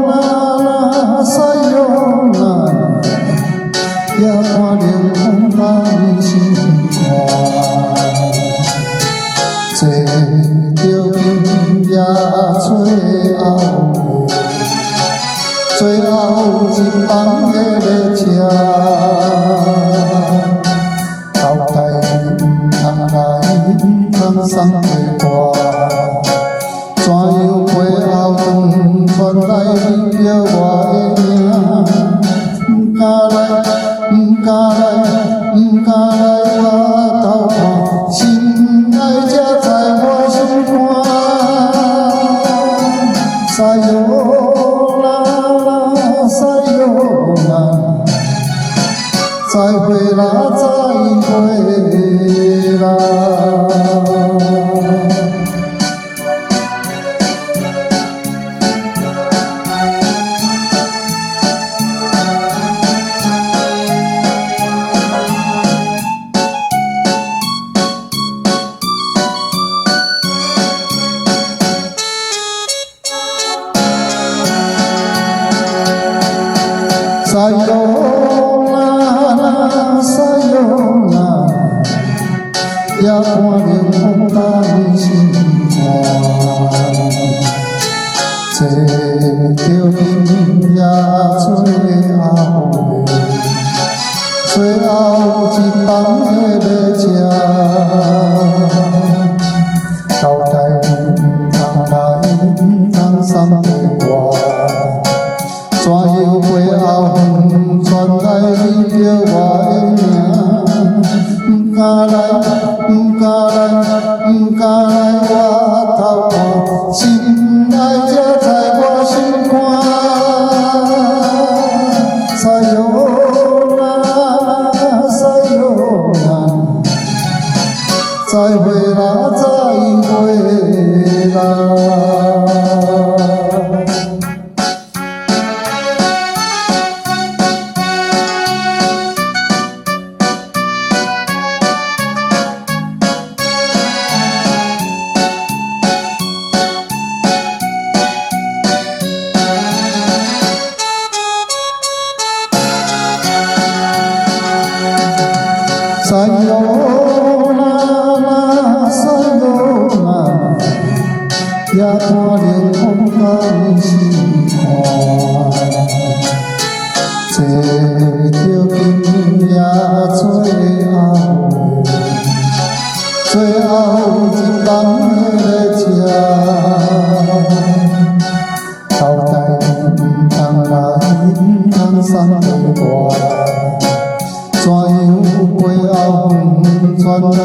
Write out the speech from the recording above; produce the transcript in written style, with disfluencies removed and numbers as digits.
啦西哟啦，也看冷风当心肝。坐着今夜最后，最后一班的列车，后台通来通送的歌。 怎样背后长传来你叫我的名？不敢来，不敢来，不敢来我头看，心爱才知我心肝。西哟啦西哟啦，再会啦再会啦。 西哟啦西哟啦，也看冷风当心肝。坐着今夜最后的，最后一班的列车，后台通来通送的歌。 怎样背后风传来你叫我的名？不敢来，不敢来，不敢来我头看，心爱才知我心肝。西哟啦西哟啦，再会啦再会啦。 西哟啦西哟啦，也看冷风当心肝。坐着今夜最后的，最后一班的列车，后台通来通送的歌。 怎样背后风传来